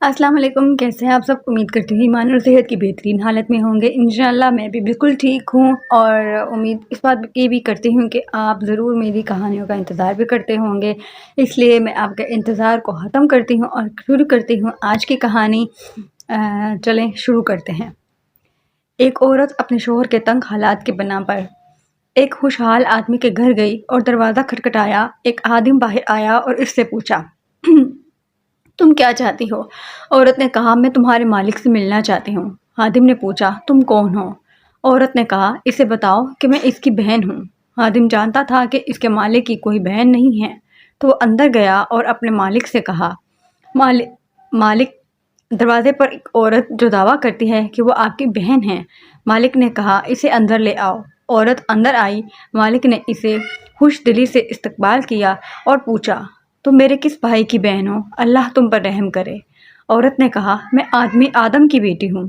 السلام علیکم، کیسے ہیں آپ سب؟ امید کرتی ہوں ایمان اور صحت کی بہترین حالت میں ہوں گے۔ انشاءاللہ میں بھی بالکل ٹھیک ہوں، اور امید اس بات کی بھی کرتی ہوں کہ آپ ضرور میری کہانیوں کا انتظار بھی کرتے ہوں گے۔ اس لیے میں آپ کے انتظار کو ختم کرتی ہوں اور شروع کرتی ہوں آج کی کہانی۔ چلیں شروع کرتے ہیں۔ ایک عورت اپنے شوہر کے تنگ حالات کی بنا پر ایک خوشحال آدمی کے گھر گئی اور دروازہ کھٹکھٹایا۔ ایک آدمی باہر آیا اور اس سے پوچھا، تم کیا چاہتی ہو؟ عورت نے کہا، میں تمہارے مالک سے ملنا چاہتی ہوں۔ خادم نے پوچھا، تم کون ہو؟ عورت نے کہا، اسے بتاؤ کہ میں اس کی بہن ہوں۔ خادم جانتا تھا کہ اس کے مالک کی کوئی بہن نہیں ہے، تو وہ اندر گیا اور اپنے مالک سے کہا، مالک، دروازے پر ایک عورت جو دعویٰ کرتی ہے کہ وہ آپ کی بہن ہے۔ مالک نے کہا، اسے اندر لے آؤ۔ عورت اندر آئی۔ مالک نے اسے خوش دلی سے استقبال کیا اور پوچھا، تم میرے کس بھائی کی بہن ہو؟ اللہ تم پر رحم کرے۔ عورت نے کہا، میں آدم کی بیٹی ہوں۔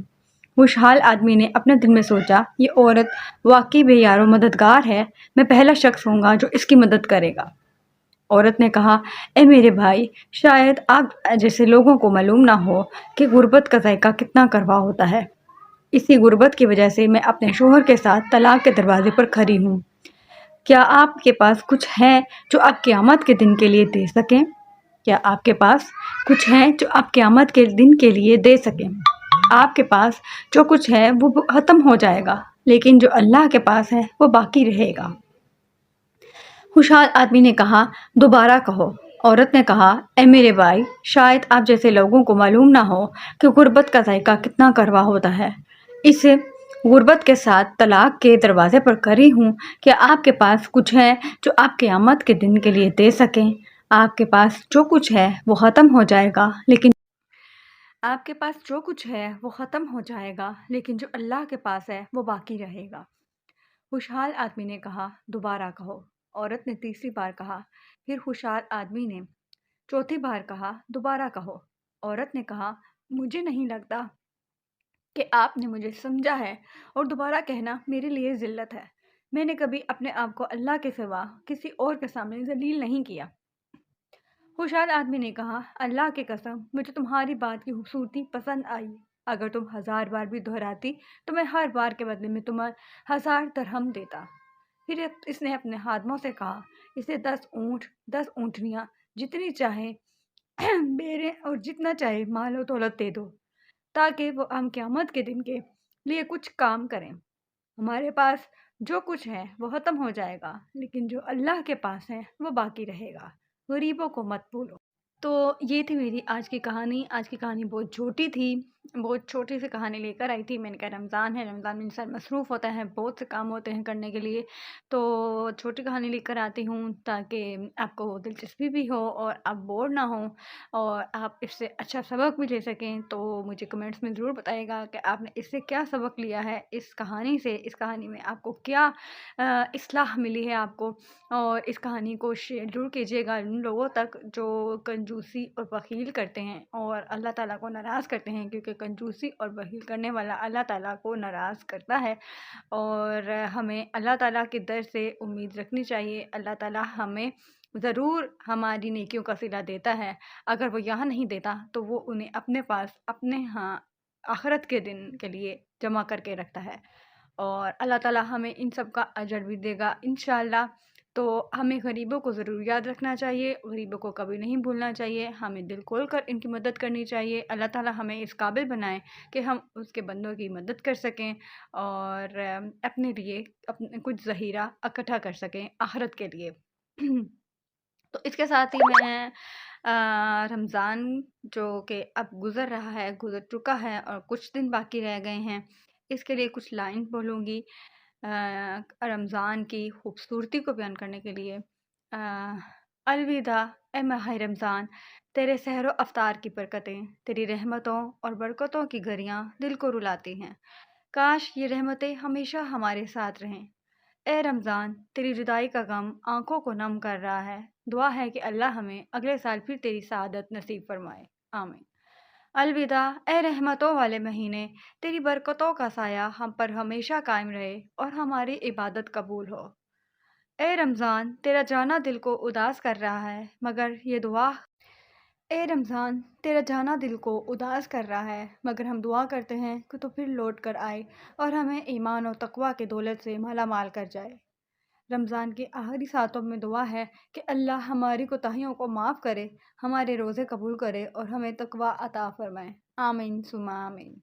خوشحال آدمی نے اپنے دل میں سوچا، یہ عورت واقعی بے یار و مددگار ہے، میں پہلا شخص ہوں گا جو اس کی مدد کرے گا۔ عورت نے کہا، اے میرے بھائی، شاید آپ جیسے لوگوں کو معلوم نہ ہو کہ غربت کا ذائقہ کتنا کڑوا ہوتا ہے۔ اسی غربت کی وجہ سے میں اپنے شوہر کے ساتھ طلاق کے دروازے پر کھڑی ہوں۔ کیا آپ کے پاس کچھ ہے جو آپ قیامت کے دن کے لیے دے سکیں؟ کیا آپ کے پاس کچھ ہے جو آپ قیامت کے دن کے لیے دے سکیں؟ آپ کے پاس جو کچھ ہے وہ ختم ہو جائے گا، لیکن جو اللہ کے پاس ہے وہ باقی رہے گا۔ خوشحال آدمی نے کہا، دوبارہ کہو۔ عورت نے کہا، اے میرے بھائی، شاید آپ جیسے لوگوں کو معلوم نہ ہو کہ غربت کا ذائقہ کتنا کڑوا ہوتا ہے۔ اس غربت کے ساتھ طلاق کے دروازے پر کھڑی ہوں۔ کیا آپ کے پاس کچھ ہے جو آپ قیامت کے دن کے لیے دے سکیں؟ آپ کے پاس جو کچھ ہے وہ ختم ہو جائے گا، لیکن جو اللہ کے پاس ہے وہ باقی رہے گا۔ خوشحال آدمی نے کہا، دوبارہ کہو۔ عورت نے تیسری بار کہا۔ پھر خوشحال آدمی نے چوتھی بار کہا، دوبارہ کہو۔ عورت نے کہا، مجھے نہیں لگتا کہ آپ نے مجھے سمجھا ہے، اور دوبارہ کہنا میرے لیے ذلت ہے۔ میں نے کبھی اپنے آپ کو اللہ کے سوا کسی اور کے سامنے ذلیل نہیں کیا۔ خوشحال آدمی نے کہا، اللہ کی قسم، مجھے تمہاری بات کی خوبصورتی پسند آئی۔ اگر تم 1000 بار بھی دہراتی تو میں ہر بار کے بدلے میں تمہیں 1000 درہم دیتا۔ پھر اس نے اپنے خادموں سے کہا، اسے 10 اونٹ، 10 اونٹنیاں، جتنی چاہے بیریں اور جتنا چاہے مال و دولت دے دو، تاکہ وہ ہم قیامت کے دن کے لیے کچھ کام کریں۔ ہمارے پاس جو کچھ ہے وہ ختم ہو جائے گا، لیکن جو اللہ کے پاس ہے وہ باقی رہے گا۔ غریبوں کو مت بھولو۔ تو یہ تھی میری آج کی کہانی۔ آج کی کہانی بہت چھوٹی تھی، بہت چھوٹی سی کہانی لے کر آئی تھی۔ میں نے کہا رمضان ہے، رمضان میں انسان مصروف ہوتا ہے، بہت سے کام ہوتے ہیں کرنے کے لیے، تو چھوٹی کہانی لے کر آتی ہوں تاکہ آپ کو دلچسپی بھی ہو اور آپ بور نہ ہوں اور آپ اس سے اچھا سبق بھی لے سکیں۔ تو مجھے کمنٹس میں ضرور بتائیے گا کہ آپ نے اس سے کیا سبق لیا ہے، اس کہانی سے، اس کہانی میں آپ کو کیا اصلاح ملی ہے آپ کو، اور اس کہانی کو شیئر ضرور کیجیے گا ان لوگوں تک جو کنجوسی اور بخیل کرتے ہیں اور اللہ تعالیٰ کو ناراض کرتے ہیں، کیونکہ کنجوسی اور بخیل کرنے والا اللہ تعالیٰ کو ناراض کرتا ہے۔ اور ہمیں اللہ تعالیٰ کے در سے امید رکھنی چاہیے۔ اللہ تعالیٰ ہمیں ضرور ہماری نیکیوں کا صلہ دیتا ہے، اگر وہ یہاں نہیں دیتا تو وہ انہیں اپنے پاس، اپنے ہاں آخرت کے دن کے لیے جمع کر کے رکھتا ہے، اور اللہ تعالیٰ ہمیں ان سب کا اجر بھی دے گا انشاءاللہ۔ تو ہمیں غریبوں کو ضرور یاد رکھنا چاہیے، غریبوں کو کبھی نہیں بھولنا چاہیے، ہمیں دل کھول کر ان کی مدد کرنی چاہیے۔ اللہ تعالیٰ ہمیں اس قابل بنائے کہ ہم اس کے بندوں کی مدد کر سکیں اور اپنے لیے کچھ ذخیرہ اکٹھا کر سکیں آخرت کے لیے۔ تو اس کے ساتھ ہی میں رمضان جو کہ اب گزر رہا ہے، گزر چکا ہے اور کچھ دن باقی رہ گئے ہیں، اس کے لیے کچھ لائن بولوں گی رمضان کی خوبصورتی کو بیان کرنے کے لیے۔ الوداع اے ماہ رمضان، تیرے سحر و افطار کی برکتیں، تیری رحمتوں اور برکتوں کی گھڑیاں دل کو رلاتی ہیں۔ کاش یہ رحمتیں ہمیشہ ہمارے ساتھ رہیں۔ اے رمضان، تیری جدائی کا غم آنکھوں کو نم کر رہا ہے، دعا ہے کہ اللہ ہمیں اگلے سال پھر تیری سعادت نصیب فرمائے، آمین۔ الوداع اے رحمتوں والے مہینے، تیری برکتوں کا سایہ ہم پر ہمیشہ قائم رہے اور ہماری عبادت قبول ہو۔ اے رمضان، تیرا جانا دل کو اداس کر رہا ہے، مگر یہ دعا اے رمضان، تیرا جانا دل کو اداس کر رہا ہے، مگر ہم دعا کرتے ہیں کہ تو پھر لوٹ کر آئے اور ہمیں ایمان و تقوی کے دولت سے مالا مال کر جائے۔ رمضان کے آخری ساتوں میں دعا ہے کہ اللہ ہماری کوتاہیوں کو معاف کرے، ہمارے روزے قبول کرے اور ہمیں تقوی عطا فرمائے۔ آمین ثم آمین۔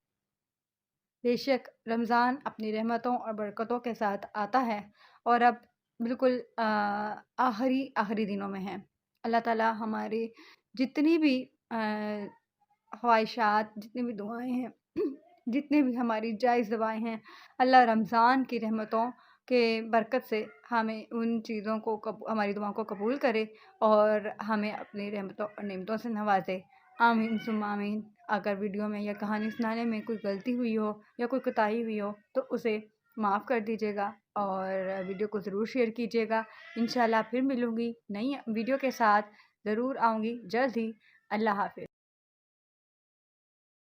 بے شک رمضان اپنی رحمتوں اور برکتوں کے ساتھ آتا ہے اور اب بالکل آخری دنوں میں ہے۔ اللہ تعالیٰ ہمارے جتنی بھی خواہشات، جتنی بھی دعائیں ہیں، جتنی بھی ہماری جائز دعائیں ہیں، اللہ رمضان کی رحمتوں کے برکت سے ہمیں ان چیزوں کو ہماری دعاؤں کو قبول کرے اور ہمیں اپنی رحمتوں اور نعمتوں سے نوازے۔ آمین ثم آمین۔ اگر ویڈیو میں یا کہانی سنانے میں کوئی غلطی ہوئی ہو یا کوئی کوتاہی ہوئی ہو تو اسے معاف کر دیجیے گا اور ویڈیو کو ضرور شیئر کیجیے گا۔ انشاءاللہ پھر ملوں گی نئی ویڈیو کے ساتھ، ضرور آؤں گی جلد ہی۔ اللہ حافظ۔